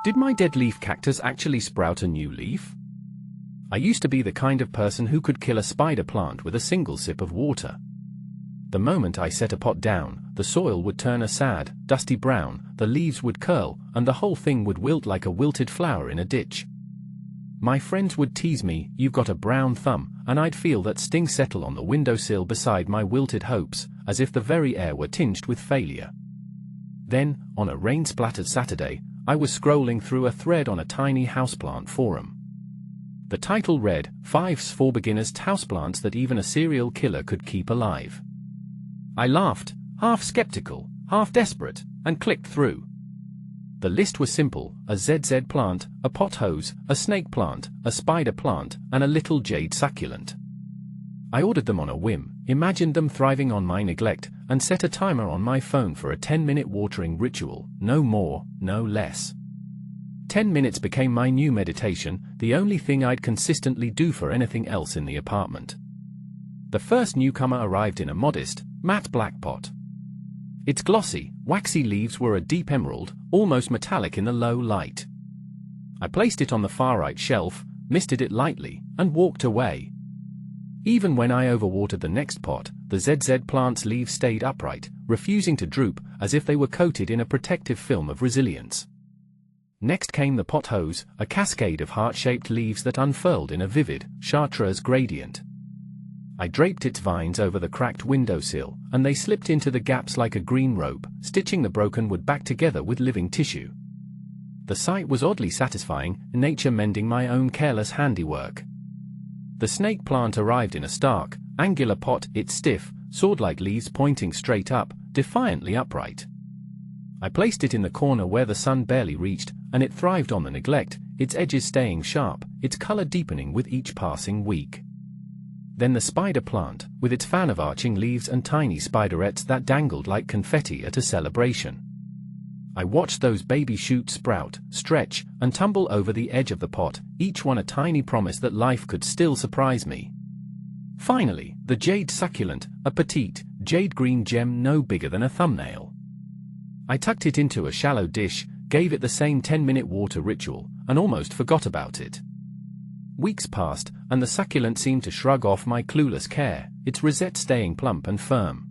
Did my dead leaf cactus actually sprout a new leaf? I used to be the kind of person who could kill a spider plant with a single sip of water. The moment I set a pot down, the soil would turn a sad, dusty brown, the leaves would curl, and the whole thing would wilt like a wilted flower in a ditch. My friends would tease me, "You've got a brown thumb," and I'd feel that sting settle on the windowsill beside my wilted hopes, as if the very air were tinged with failure. Then, on a rain-splattered Saturday, I was scrolling through a thread on a tiny houseplant forum. The title read, "5 for Beginners Houseplants That Even a Serial Killer Could Keep Alive." I laughed, half skeptical, half desperate, and clicked through. The list was simple: a ZZ plant, a pothos, a snake plant, a spider plant, and a little jade succulent. I ordered them on a whim, imagined them thriving on my neglect, and set a timer on my phone for a 10-minute watering ritual, no more, no less. 10 minutes became my new meditation, the only thing I'd consistently do for anything else in the apartment. The first newcomer arrived in a modest, matte black pot. Its glossy, waxy leaves were a deep emerald, almost metallic in the low light. I placed it on the far right shelf, misted it lightly, and walked away. Even when I overwatered the next pot, the ZZ plant's leaves stayed upright, refusing to droop, as if they were coated in a protective film of resilience. Next came the pothos, a cascade of heart-shaped leaves that unfurled in a vivid, chartreuse gradient. I draped its vines over the cracked windowsill, and they slipped into the gaps like a green rope, stitching the broken wood back together with living tissue. The sight was oddly satisfying, nature mending my own careless handiwork. The snake plant arrived in a stark, angular pot, its stiff, sword-like leaves pointing straight up, defiantly upright. I placed it in the corner where the sun barely reached, and it thrived on the neglect, its edges staying sharp, its color deepening with each passing week. Then the spider plant, with its fan of arching leaves and tiny spiderets that dangled like confetti at a celebration. I watched those baby shoots sprout, stretch, and tumble over the edge of the pot, each one a tiny promise that life could still surprise me. Finally, the jade succulent, a petite, jade-green gem no bigger than a thumbnail. I tucked it into a shallow dish, gave it the same 10-minute water ritual, and almost forgot about it. Weeks passed, and the succulent seemed to shrug off my clueless care, its rosette staying plump and firm.